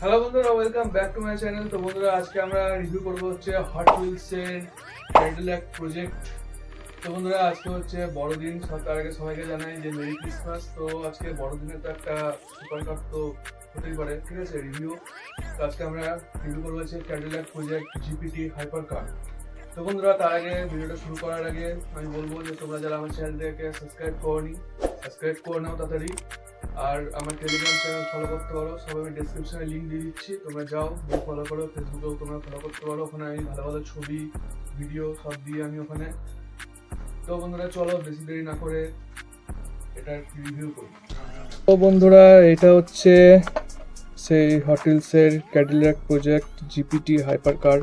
Hello বন্ধুরা, welcome back to my channel. তো বন্ধুরা, আজকে আমরা রিভিউ করবো হচ্ছে হট হুইলস এর ক্যাডিলাক প্রজেক্ট। তো বন্ধুরা, আজকে হচ্ছে বড়দিন। তার আগে সবাইকে জানাই যে মেরি ক্রিসমাস। তো আজকে বড়দিনে তো একটা সুপার কার তো হতেই পারে, ঠিক আছে, রিভিউ। তো আজকে আমরা রিভিউ করবো হচ্ছে Cadillac project GPT hyper car. তো বন্ধুরা, তার আগে ভিডিওটা শুরু করার আগে আমি বলবো যে তোমরা যারা আমার চ্যানেলটাকে সাবস্ক্রাইব করে নাও তাড়াতাড়ি। আর আমার টেলিগ্রাম চ্যানেল ফলো করতে পারো, সব আমি ডেসক্রিপশনে লিঙ্ক দিয়ে দিচ্ছি, তোমরা যাও গিয়ে ফলো করো। ফেসবুকেও তোমরা ফলো করতে পারো, ওখানে আমি ভালো ভালো ছবি ভিডিও সব দিয়ে আমি ওখানে। তো বন্ধুরা, চলো বেশি দেরি না করে এটা রিভিউ করি। তো বন্ধুরা, এটা হচ্ছে সেই হট হুইলসের Cadillac project GPT hyper car.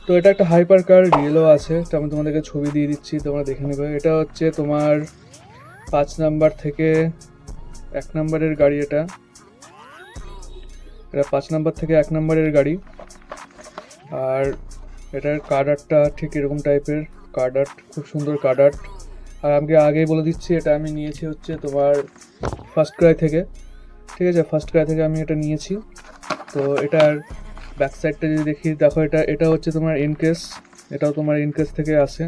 তো এটা একটা হাইপার কার, রিয়েলও আছে। তো আমি তোমাদেরকে ছবি দিয়ে দিচ্ছি, তোমরা দেখে নেবে। এটা হচ্ছে তোমার 5 নাম্বার থেকে 1 নাম্বারের গাড়ি। এটা 5 নাম্বার থেকে 1 নাম্বারের গাড়ি। আর এটার কার্ড আর্টটা ঠিক এরকম টাইপের কার্ড আর্ট, খুব সুন্দর কার্ড আর্ট। আর আমাকে আগেই বলে দিচ্ছি, এটা আমি নিয়েছি হচ্ছে তোমার ফার্স্ট ক্রাই থেকে, ঠিক আছে। ফার্স্ট ক্রাই থেকে আমি এটা নিয়েছি। তো এটার ব্যাক সাইডটা যদি দেখি, দেখো এটা হচ্ছে তোমার এনকেস, এটাও তোমার এনকেস থেকে আসে।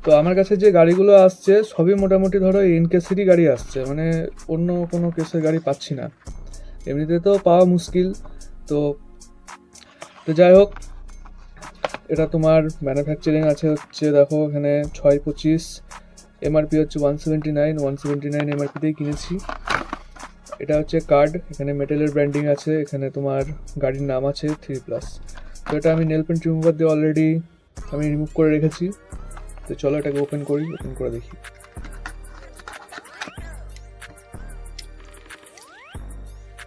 তো আমার কাছে যে গাড়িগুলো আসছে সবই মোটামুটি ধরো এনকেসেরই গাড়ি আসছে, মানে অন্য কোনো কেসের গাড়ি পাচ্ছি না, এমনিতে তো পাওয়া মুশকিল। তো যাই হোক, এটা তোমার ম্যানুফ্যাকচারিং আছে হচ্ছে, দেখো এখানে 625, এমআরপি হচ্ছে 179 এমআরপিতেই কিনেছি। এটা হচ্ছে কার্ড, এখানে মেটালের ব্র্যান্ডিং আছে, এখানে তোমার গাড়ির নাম আছে 3+। তো এটা আমি নেল পেন্ট রিমুভার দিয়ে অলরেডি আমি রিমুভ করে রেখেছি। তো চলো এটাকে ওপেন করে দেখি।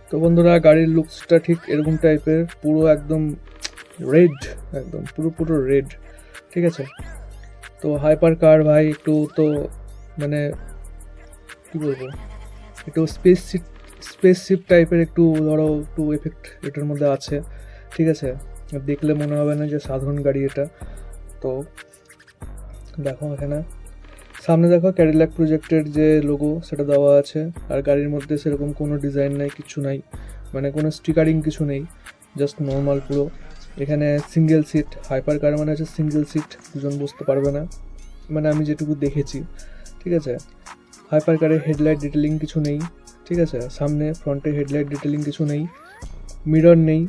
তো বন্ধুরা, গাড়ির লুকসটা ঠিক এরকম টাইপের, পুরো একদম রেড, একদম পুরো রেড, ঠিক আছে। তো হাইপার কার ভাই, একটু তো মানে কি বলবো, একটু স্পেসশিপ টাইপের একটু ধরো একটু এফেক্ট এটার মধ্যে আছে, ঠিক আছে। দেখলে মনে হবে না যে সাধারণ গাড়ি এটা। তো দেখো এখানে সামনে দেখো ক্যাডিলাক প্রজেক্টের যে লোগো সেটা দেওয়া আছে। আর গাড়ির মধ্যে সেরকম কোনো ডিজাইন নাই, কিছু নাই, মানে কোনো স্টিকারিং কিছু নেই, জাস্ট নর্মাল পুরো। এখানে সিঙ্গেল সিট, হাইপার কার মানে হচ্ছে সিঙ্গেল সিট, দুজন বসতে পারবে না, মানে আমি যেটুকু দেখেছি, ঠিক আছে। হাইপার কারের হেডলাইট ডিটেলিং কিছু নেই, ঠিক আছে। সামনে ফ্রন্টে হেডলাইট ডিটেলিং কিছু নেই, মিরর নেই।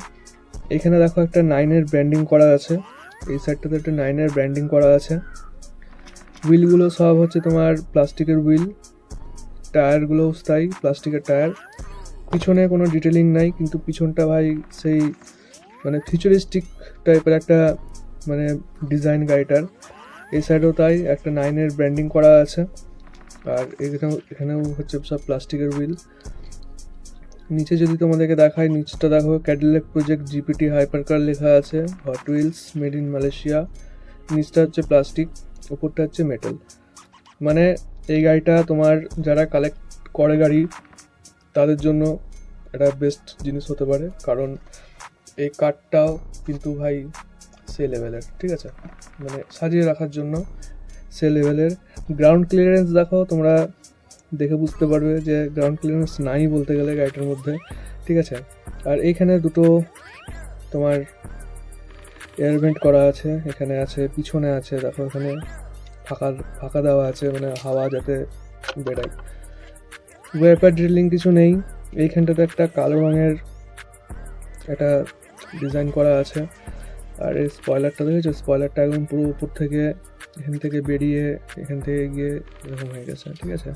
এখানে দেখো একটা 9-এর ব্র্যান্ডিং করা আছে, এই সাইডটাতে একটা 9-এর ব্র্যান্ডিং করা আছে। হুইলগুলো সব হচ্ছে তোমার প্লাস্টিকের হুইল, টায়ারগুলোও তাই প্লাস্টিকের টায়ার। পিছনে কোনো ডিটেলিং নাই, কিন্তু পিছনটা ভাই সেই মানে ফিউচারিস্টিক টাইপের একটা মানে ডিজাইন গাড়িটার। এই সাইডেও তাই একটা 9-এর ব্র্যান্ডিং করা আছে। আর এখানেও হচ্ছে সব প্লাস্টিকের হুইল। নিচে যদি তোমাদেরকে দেখায়, নিচটা দেখো Cadillac project GPT hyper car লেখা আছে, hot wheels made in Malaysia. নিচটা হচ্ছে প্লাস্টিক, উপরটা হচ্ছে মেটাল। মানে এই গাড়িটা তোমার যারা কালেক্ট করে গাড়ি তাদের জন্য এটা বেস্ট জিনিস হতে পারে, কারণ এই কারটাও কিন্তু ভাই সে লেভেলের, ঠিক আছে, মানে সাজিয়ে রাখার জন্য সে লেভেলের। গ্রাউন্ড ক্লিয়ারেন্স দেখো, তোমরা দেখে বুঝতে পারবে যে গ্রাউন্ড ক্লিয়ারেন্স নাই বলতে গেলে গাড়িটার মধ্যে, ঠিক আছে। আর এইখানে দুটো তোমার এয়ার ভেন্ট করা আছে, এখানে আছে, পিছনে আছে, দেখো এখানে ফাঁকা দেওয়া আছে, মানে হাওয়া যাতে বেড়ায়। ওয়েপার ড্রিলিং কিছু নেই। এইখানটাতে একটা কালো রঙের একটা ডিজাইন করা আছে। আর এই স্পয়লারটা দেখেছো, স্পয়লারটা একদম পুরো উপর থেকে এখান থেকে বেরিয়ে এখান থেকে গিয়ে এরকম হয়ে গেছে, ঠিক আছে।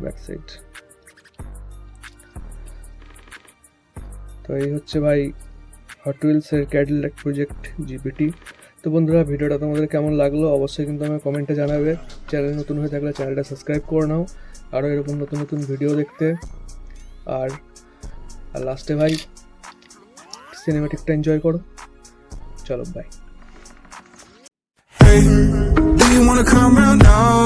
Back side. তো এই হচ্ছে ভাই হট হুইলসের ক্যাডিলাক প্রজেক্ট জিপিটি। তো বন্ধুরা, ভিডিওটা তোমাদের কেমন লাগলো অবশ্যই কিন্তু আমাকে কমেন্টে জানাবে। চ্যানেল নতুন হয়ে থাকলে চ্যানেলটা সাবস্ক্রাইব করে নাও আরও এরকম নতুন ভিডিও দেখতে। আর লাস্টে ভাই সিনেমাটিকটা এনজয় করো। চলো, by. Hey, do you wanna come round now?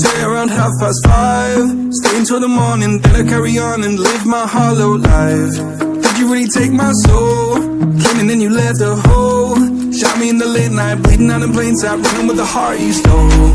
Say around 5:30. Stay until the morning, then I carry on and live my hollow life. Did you really take my soul? Came and then you left a hole. Shot me in the late night, bleeding out in plain sight, running with the heart you stole.